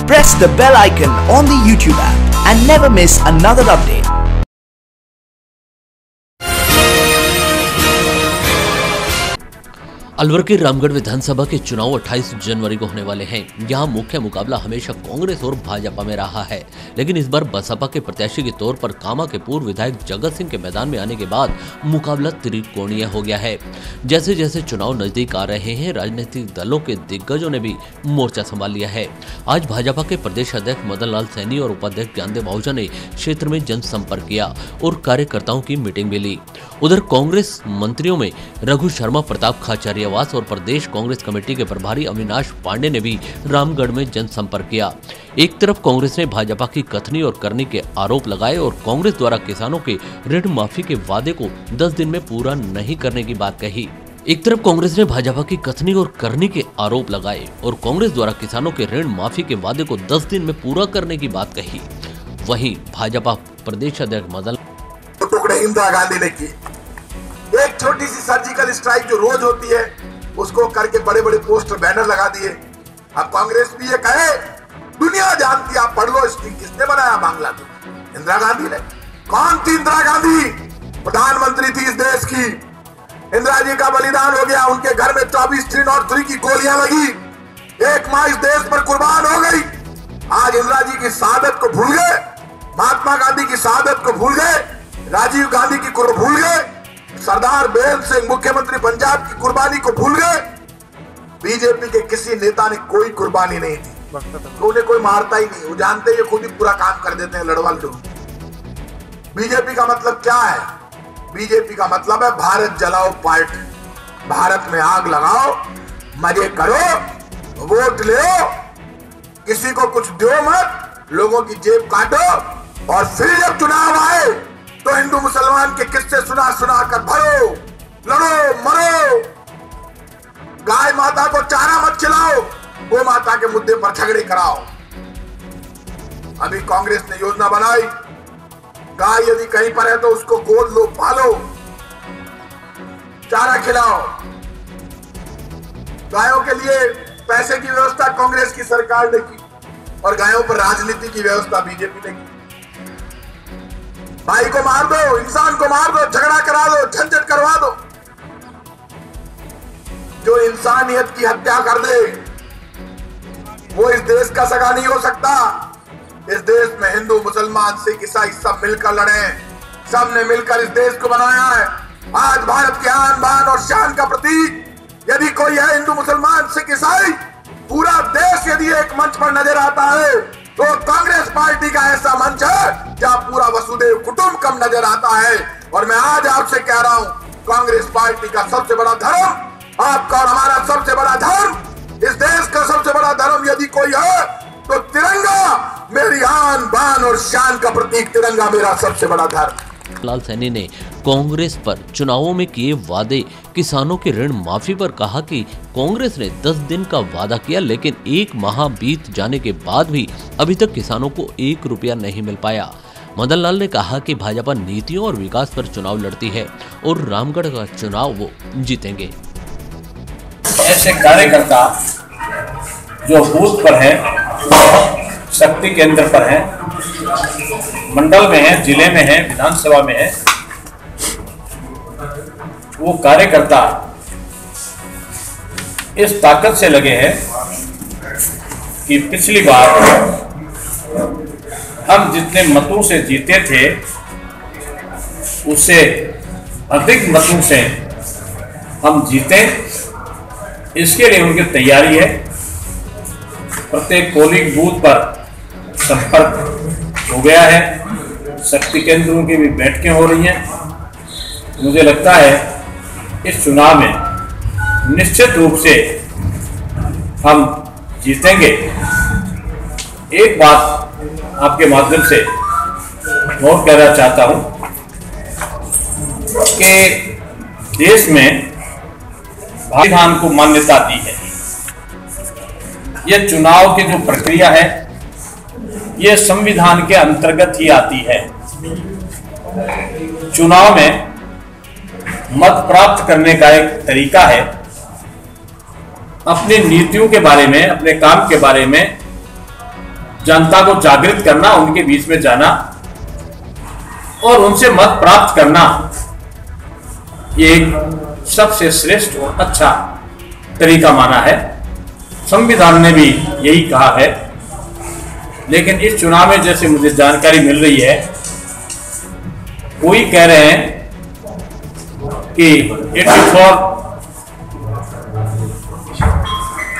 Press the bell icon on the YouTube app and never miss another update. Alwar के रामगढ़ विधानसभा के चुनाव 28 जनवरी को होने वाले हैं। यहां मुख्य मुकाबला हमेशा कांग्रेस और भाजपा में रहा है, लेकिन इस बार बसपा के प्रत्याशी के तौर पर कामा के पूर्व विधायक जगत सिंह के मैदान में आने के बाद मुकाबला त्रिकोणीय हो गया है। जैसे जैसे चुनाव नजदीक आ रहे हैं, राजनीतिक दलों के दिग्गजों ने भी मोर्चा संभाल लिया है। आज भाजपा के प्रदेश अध्यक्ष मदन लाल सैनी और उपाध्यक्ष ज्ञानदेव आहूजा ने क्षेत्र में जनसंपर्क किया और कार्यकर्ताओं की मीटिंग भी ली। उधर कांग्रेस मंत्रियों में रघु शर्मा, प्रताप खाचरियावास और प्रदेश कांग्रेस कमेटी के प्रभारी अविनाश पांडे ने भी रामगढ़ में जनसंपर्क किया। एक तरफ कांग्रेस ने भाजपा की कथनी और करनी के आरोप लगाए और कांग्रेस द्वारा किसानों के ऋण माफी के वादे को 10 दिन में पूरा नहीं करने की बात कही। एक तरफ कांग्रेस ने भाजपा की कथनी और करनी के आरोप लगाए और कांग्रेस द्वारा किसानों के ऋण माफी के वादे को 10 दिन में पूरा करने की बात कही। वहीं भाजपा प्रदेश अध्यक्ष मदन टुकड़े इंदिरा गांधी ने की, एक छोटी सी सर्जिकल स्ट्राइक जो रोज होती है उसको करके बड़े बड़े पोस्टर बैनर लगा दिए। अब कांग्रेस भी ये कहे, दुनिया जानती, आप पढ़ लो इसकी, किसने बनाया बांग्लादेश? इंदिरा गांधी ने। कौन थी इंदिरा गांधी? प्रधानमंत्री थी इस देश की। इंदिरा जी का बलिदान हो गया, उनके घर में 24 303 की गोलियां लगी, एक माँ इस देश पर कुर्बान हो गई। आज इंदिरा जी की शहादत को भूल गए, महात्मा गांधी की शहादत को भूल गए, राजीव गांधी की को भूल गए, सरदार बेन सिंह मुख्यमंत्री पंजाब की कुर्बानी को भूल गए। बीजेपी के किसी नेता ने कोई कुर्बानी नहीं दी, तो उन्हें कोई मारता ही नहीं, वो जानते हैं ये खुद ही पूरा काम कर देते हैं लड़वा लो। बीजेपी का मतलब क्या है? बीजेपी का मतलब है भारत जलाओ पार्टी, भारत में आग लगाओ, मजे करो, वोट ले, किसी को कुछ दो मत, लोगों की जेब काटो और फिर जब चुनाव आए तो हिंदू मुसलमान के किस्से सुना सुना कर भरो, लड़ो, मरो। गाय माता को चारा मत खिलाओ, गो माता के मुद्दे पर झगड़े कराओ। अभी कांग्रेस ने योजना बनाई, गाय यदि कहीं पर है तो उसको गोद लो, पालो, चारा खिलाओ। गायों के लिए पैसे की व्यवस्था कांग्रेस की सरकार ने की और गायों पर राजनीति की व्यवस्था बीजेपी ने की। भाई को मार दो, इंसान को मार दो, झगड़ा करा दो, झंझट करवा दो। जो इंसानियत की हत्या कर दे वो इस देश का सगा नहीं हो सकता। इस देश में हिंदू, मुसलमान, सिख, ईसाई सब मिलकर लड़े, सब ने मिलकर इस देश को बनाया है। आज भारत के आन बान और शान का प्रतीक यदि कोई है हिंदू, मुसलमान, सिख, ईसाई, पूरा देश यदि एक मंच पर नजर आता है तो कांग्रेस पार्टी का ऐसा मंच है जहां पूरा वसुदेव कुटुंबकम नजर आता है। और मैं आज आपसे कह रहा हूं, कांग्रेस पार्टी का सबसे बड़ा धर्म, आपका और हमारा सबसे बड़ा धर्म, इस देश का सबसे बड़ा धर्म यदि कोई है तो तिरंगा, मेरी आन बान और शान का प्रतीक तिरंगा मेरा सबसे बड़ा धर्म। लाल सैनी ने कांग्रेस पर चुनावों में किए वादे, किसानों के ऋण माफी पर कहा कि कांग्रेस ने 10 दिन का वादा किया, लेकिन 1 माह बीत जाने के बाद भी अभी तक किसानों को 1 रुपया नहीं मिल पाया। मदन लाल ने कहा कि भाजपा नीतियों और विकास पर चुनाव लड़ती है और रामगढ़ का चुनाव वो जीतेंगे। ऐसे कार्यकर्ता जो बूथ पर है, शक्ति केंद्र पर है, मंडल में है, जिले में है, विधानसभा में है, वो कार्यकर्ता इस ताकत से लगे हैं कि पिछली बार हम जितने मतों से जीते थे उससे अधिक मतों से हम जीते, इसके लिए उनकी तैयारी है। प्रत्येक पोलिंग बूथ पर संपर्क हो गया है, शक्ति केंद्रों की भी बैठकें हो रही हैं। मुझे लगता है इस चुनाव में निश्चित रूप से हम जीतेंगे। एक बात आपके माध्यम से नोट करना चाहता हूं कि देश में संविधान को मान्यता दी है। यह चुनाव की जो प्रक्रिया है यह संविधान के अंतर्गत ही आती है। चुनाव में मत प्राप्त करने का एक तरीका है अपनी नीतियों के बारे में, अपने काम के बारे में जनता को जागृत करना, उनके बीच में जाना और उनसे मत प्राप्त करना, ये एक सबसे श्रेष्ठ और अच्छा तरीका माना है। संविधान ने भी यही कहा है। लेकिन इस चुनाव में जैसे मुझे जानकारी मिल रही है, कोई कह रहे हैं कि 84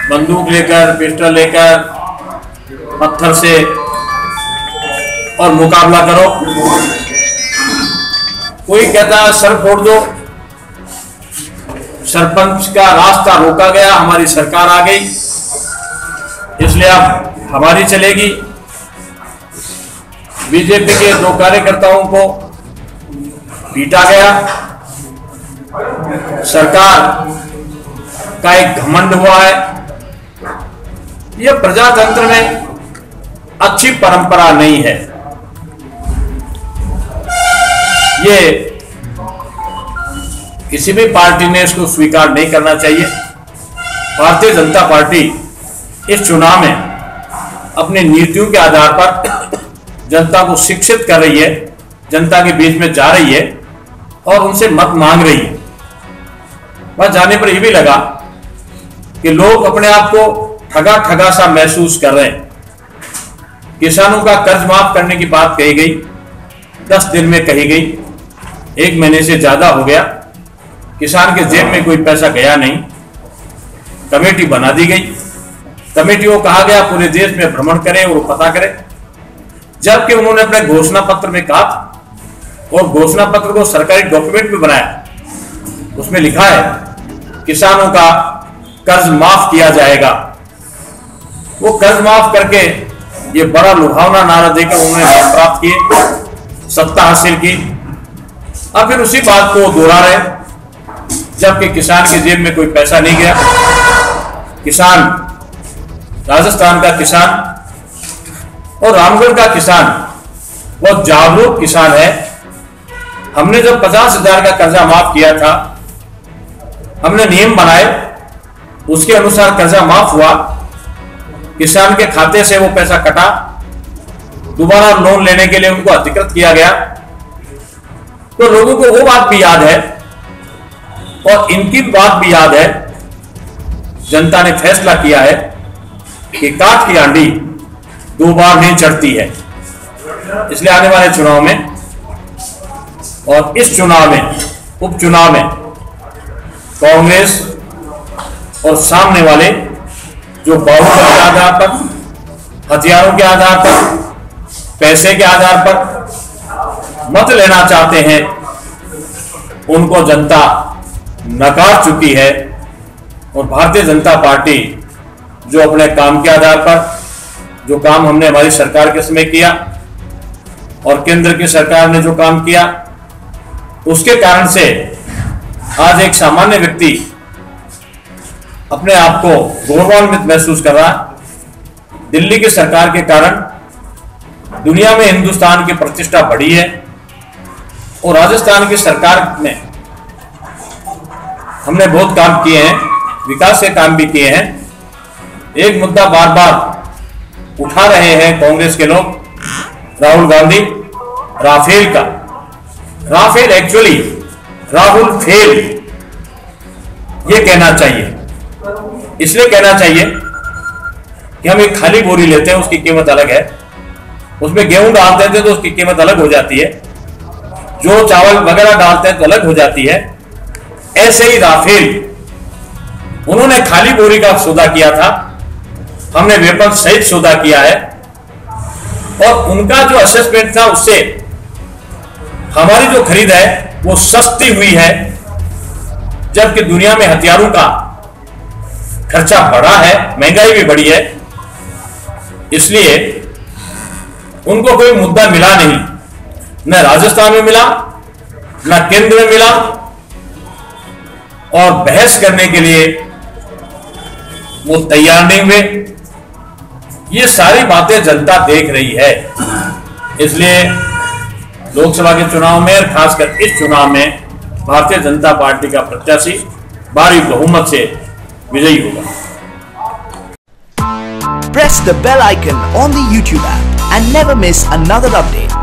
बंदूक लेकर, पिस्टल लेकर, पत्थर से और मुकाबला करो। कोई कहता है सर फोड़ दो, सरपंच का रास्ता रोका गया, हमारी सरकार आ गई इसलिए अब हमारी चलेगी। बीजेपी के 2 कार्यकर्ताओं को पीटा गया, सरकार का एक घमंड हुआ है। यह प्रजातंत्र में अच्छी परंपरा नहीं है। ये किसी भी पार्टी ने इसको स्वीकार नहीं करना चाहिए। भारतीय जनता पार्टी इस चुनाव में अपनी नीतियों के आधार पर जनता को शिक्षित कर रही है, जनता के बीच में जा रही है और उनसे मत मांग रही है। वह जाने पर यह भी लगा कि लोग अपने आप को ठगा ठगा सा महसूस कर रहे हैं। किसानों का कर्ज माफ करने की बात कही गई, 10 दिन में कही गई, 1 महीने से ज्यादा हो गया, किसान के जेब में कोई पैसा गया नहीं। कमेटी बना दी गई, कमेटी को कहा गया पूरे देश में भ्रमण करें और पता करें, जबकि उन्होंने अपने घोषणा पत्र में कहा और घोषणा पत्र को सरकारी डॉक्यूमेंट में बनाया, उसमें लिखा है किसानों का कर्ज माफ किया जाएगा। वो कर्ज माफ करके ये बड़ा लुभावना नारा देकर उन्होंने वोट प्राप्त किए, सत्ता हासिल की। अब फिर उसी बात को दोहरा रहे, जबकि किसान के जेब में कोई पैसा नहीं गया। किसान, राजस्थान का किसान और रामगढ़ का किसान बहुत जागरूक किसान है। हमने जब 50,000 का कर्जा माफ किया था, हमने नियम बनाए, उसके अनुसार कर्जा माफ हुआ, किसान के खाते से वो पैसा कटा, दोबारा लोन लेने के लिए उनको अधिकृत किया गया। तो लोगों को वो बात भी याद है और इनकी बात भी याद है। जनता ने फैसला किया है कि काठ की आंधी 2 बार नहीं चढ़ती है। इसलिए आने वाले चुनाव में और इस चुनाव में, उपचुनाव में, कांग्रेस और सामने वाले जो बाहुबल के आधार पर, हथियारों के आधार पर, पैसे के आधार पर मत लेना चाहते हैं, उनको जनता नकार चुकी है। और भारतीय जनता पार्टी जो अपने काम के आधार पर, जो काम हमने हमारी सरकार के समय किया और केंद्र की सरकार ने जो काम किया, उसके कारण से आज एक सामान्य व्यक्ति अपने आप को गौरवान्वित महसूस कर रहा है। दिल्ली की सरकार के कारण दुनिया में हिंदुस्तान की प्रतिष्ठा बढ़ी है और राजस्थान की सरकार में हमने बहुत काम किए हैं, विकास के काम भी किए हैं। एक मुद्दा बार बार उठा रहे हैं कांग्रेस के लोग, राहुल गांधी, राफेल का। राफेल एक्चुअली राहुल फेल, ये कहना चाहिए। इसलिए कहना चाहिए कि हम एक खाली बोरी लेते हैं, उसकी कीमत अलग है, उसमें गेहूं डालते थे तो उसकी कीमत अलग हो जाती है, जो चावल वगैरह डालते हैं तो अलग हो जाती है। ऐसे ही राफेल, उन्होंने खाली बोरी का सौदा किया था, हमने वेपन सहित सौदा किया है और उनका जो असेसमेंट था उससे हमारी जो खरीद है वो सस्ती हुई है, जबकि दुनिया में हथियारों का खर्चा बढ़ा है, महंगाई भी बढ़ी है। इसलिए उनको कोई मुद्दा मिला नहीं, न राजस्थान में मिला, न केंद्र में मिला, और बहस करने के लिए वो तैयार नहीं हुए। ये सारी बातें जनता देख रही है। इसलिए लोकसभा के चुनाव में और खासकर इस चुनाव में भारतीय जनता पार्टी का प्रत्याशी भारी बहुमत से विजयी होगा। Press the bell icon on the YouTube app and never miss another update.